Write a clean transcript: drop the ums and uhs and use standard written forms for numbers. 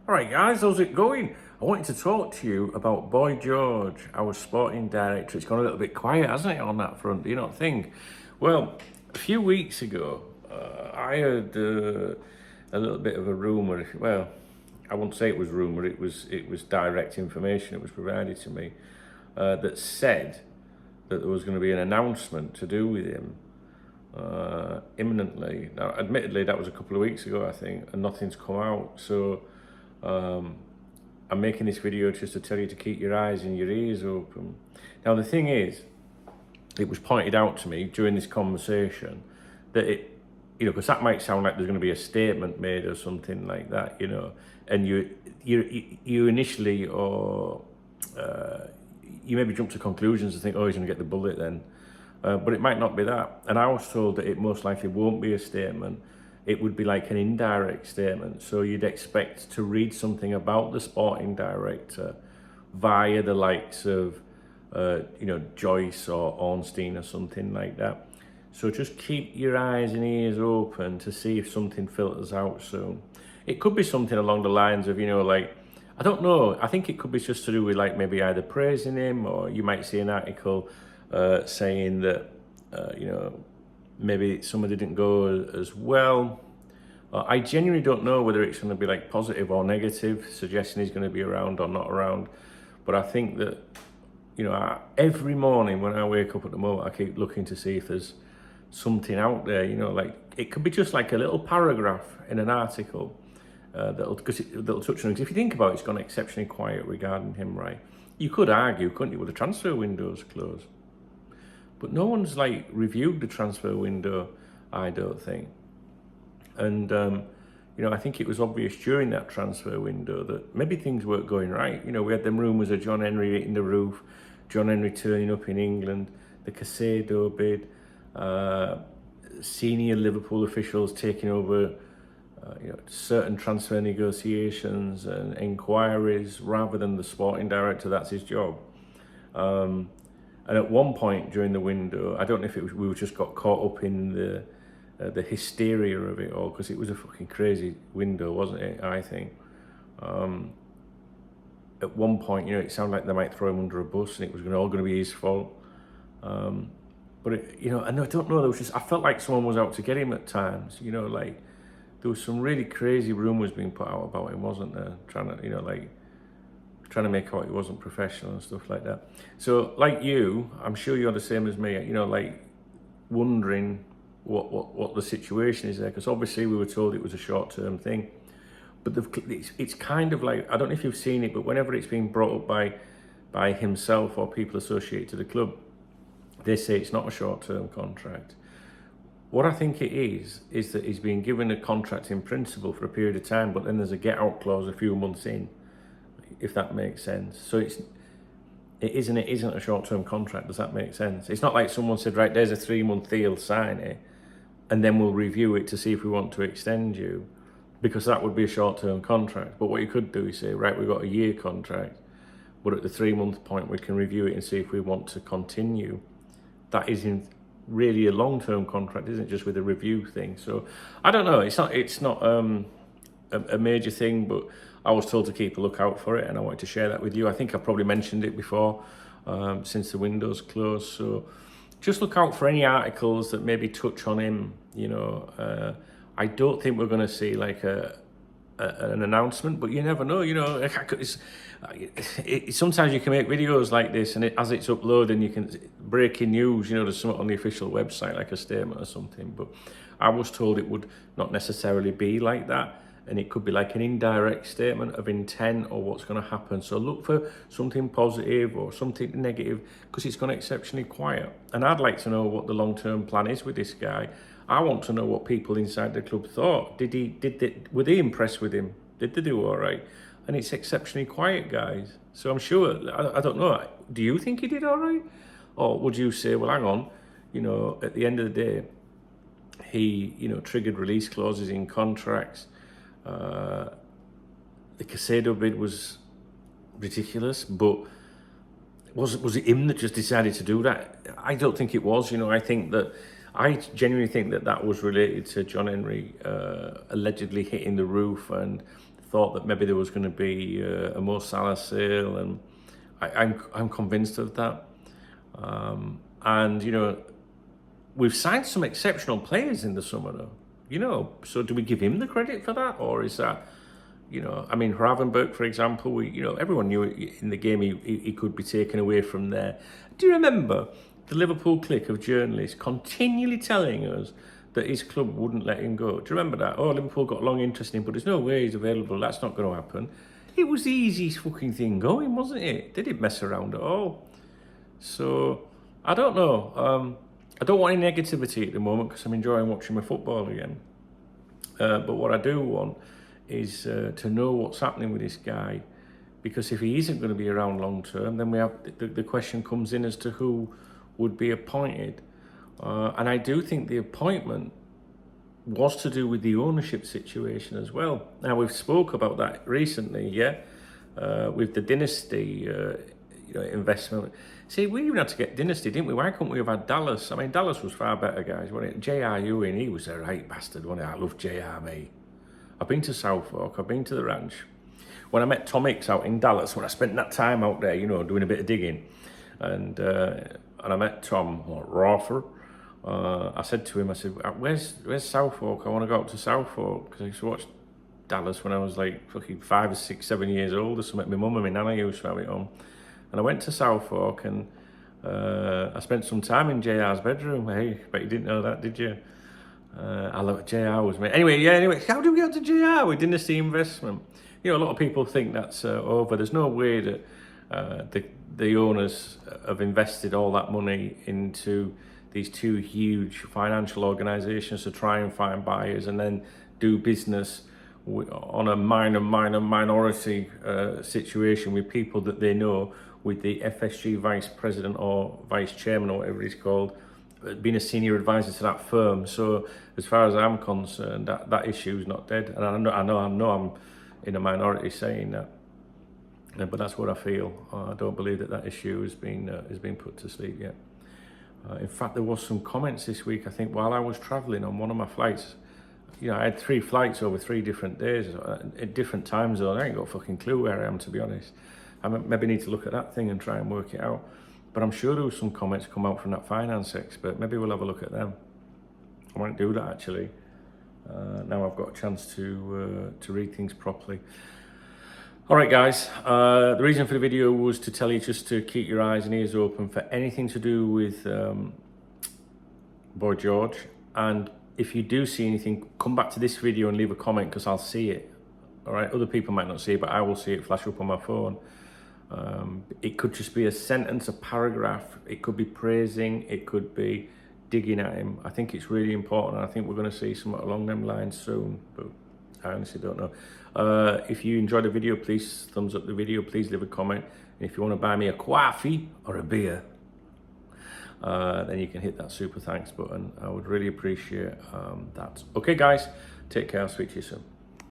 Alright guys, how's it going? I wanted to talk to you about Boy George, our sporting director. It's gone a little bit quiet, hasn't it, on that front? Do you not think? Well, a few weeks ago, I heard a little bit of a rumour. Well, I won't say it was rumour, it was direct information that was provided to me that said that there was going to be an announcement to do with him imminently. Now, admittedly, that was a couple of weeks ago, I think, and nothing's come out. So I'm making this video just to tell you to keep your eyes and your ears open. Now, the thing is, it was pointed out to me during this conversation that because that might sound like there's going to be a statement made or something like that, and you initially or you maybe jump to conclusions and think, oh, he's going to get the bullet then. But it might not be that. And I was told that it most likely won't be a statement. It would be like an indirect statement. So you'd expect to read something about the sporting director via the likes of, Joyce or Ornstein or something like that. So just keep your eyes and ears open to see if something filters out soon. It could be something along the lines of, I don't know. I think it could be just to do with maybe either praising him, or you might see an article saying that, maybe somebody didn't go as well. I genuinely don't know whether it's going to be positive or negative, suggesting he's going to be around or not around. But I think that, every morning when I wake up at the moment, I keep looking to see if there's something out there, it could be just a little paragraph in an article that'll touch on it. Because if you think about it, it's gone exceptionally quiet regarding him, right? You could argue, couldn't you, with the transfer window's closed. But no one's reviewed the transfer window, I don't think. And, I think it was obvious during that transfer window that maybe things weren't going right. We had them rumours of John Henry hitting the roof, John Henry turning up in England, the Caicedo bid, senior Liverpool officials taking over, certain transfer negotiations and inquiries rather than the sporting director. That's his job. And at one point during the window, I don't know if we just got caught up in the hysteria of it all, because it was a fucking crazy window, wasn't it? I think. At one point, it sounded like they might throw him under a bus, and it was all going to be his fault. But and I don't know. I felt like someone was out to get him at times. There was some really crazy rumours being put out about him, wasn't there? Trying to make out he wasn't professional and stuff like that. So, like you, I'm sure you're the same as me, wondering what the situation is there, because obviously we were told it was a short-term thing. But it's kind of I don't know if you've seen it, but whenever it's been brought up by himself or people associated to the club, they say it's not a short-term contract. What I think it is that he's been given a contract in principle for a period of time, but then there's a get-out clause a few months in, if that makes sense. So it isn't a short-term contract. Does that make sense? It's not like someone said, right, there's a 3-month deal, sign it, and then we'll review it to see if we want to extend you, because that would be a short-term contract. But what you could do is say, right, we've got a year contract, but at the 3-month point, we can review it and see if we want to continue. That isn't really a long-term contract, isn't it? Just with a review thing. So I don't know. It's not a major thing, but I was told to keep a lookout for it, and I wanted to share that with you. I think I probably mentioned it before, since the window's closed. So just look out for any articles that maybe touch on him. I don't think we're going to see an announcement, but you never know. Sometimes you can make videos like this, and as it's uploaded, you can breaking news. There's something on the official website, like a statement or something. But I was told it would not necessarily be like that, and it could be like an indirect statement of intent or what's going to happen. So look for something positive or something negative, because it's gone exceptionally quiet. And I'd like to know what the long-term plan is with this guy. I want to know what people inside the club thought. Were they impressed with him? Did they do all right? And it's exceptionally quiet, guys. So I'm sure, I don't know, do you think he did all right? Or would you say, well, hang on, at the end of the day, he, triggered release clauses in contracts. The Caicedo bid was ridiculous, but was it him that just decided to do that? I don't think it was. I genuinely think that was related to John Henry allegedly hitting the roof and thought that maybe there was going to be a Mo Salah sale, and I'm convinced of that. And you know, we've signed some exceptional players in the summer, though. You know, so do we give him the credit for that, or is that, you know, I mean, Gravenberch, for example, you know, everyone knew in the game he could be taken away from there. Do you remember the Liverpool clique of journalists continually telling us that his club wouldn't let him go? Do you remember that? Oh, Liverpool got long interest in him, but there's no way he's available. That's not going to happen. It was the easiest fucking thing going, wasn't it? They didn't mess around at all. So, I don't know. I don't want any negativity at the moment because I'm enjoying watching my football again. But what I do want is to know what's happening with this guy, because if he isn't going to be around long term, then we have the question comes in as to who would be appointed. And I do think the appointment was to do with the ownership situation as well. Now, we've spoke about that recently, with the dynasty investment. See, we even had to get dynasty, didn't we? Why couldn't we have had Dallas? I mean, Dallas was far better, guys, wasn't it? J.R. Ewing, he was a right bastard, wasn't he? I love J.R., mate. I've been to Southwark, I've been to the ranch. When I met Tom Hicks out in Dallas, when I spent that time out there, you know, doing a bit of digging, and I met Tom Roche. I said to him, I said, where's Southwark? I want to go up to Southwark, because I used to watch Dallas when I was like fucking 5 or 6, 7 years old or something. My mum and my nana used to have it on. And I went to Southwark, and I spent some time in JR's bedroom. Hey, but you didn't know that, did you? I love JR was me. Anyway, how do we get to JR with dynasty investment? You know, a lot of people think that's over. There's no way that the owners have invested all that money into these two huge financial organisations to try and find buyers and then do business on a minority situation with people that they know, with the FSG vice president or vice chairman or whatever he's called, being a senior advisor to that firm. So as far as I'm concerned, that issue is not dead. And I know I'm in a minority saying that, but that's what I feel. I don't believe that issue has been put to sleep yet. In fact, there was some comments this week, I think, while I was travelling on one of my flights. You know, I had 3 flights over 3 different days at different time zones. I ain't got a fucking clue where I am, to be honest. I maybe need to look at that thing and try and work it out. But I'm sure there was some comments come out from that finance expert. Maybe we'll have a look at them. I might do that, actually. Now I've got a chance to read things properly. All right, guys. The reason for the video was to tell you just to keep your eyes and ears open for anything to do with Boy George. And if you do see anything, come back to this video and leave a comment, because I'll see it. All right, other people might not see it, but I will see it flash up on my phone. It could just be a sentence, a paragraph. It could be praising. It could be digging at him. I think it's really important. I think we're going to see something along them lines soon, but I honestly don't know. If you enjoyed the video, please thumbs up the video. Please leave a comment. And if you want to buy me a coffee or a beer, then you can hit that super thanks button. I would really appreciate that. Okay, guys, take care. I'll speak to you soon.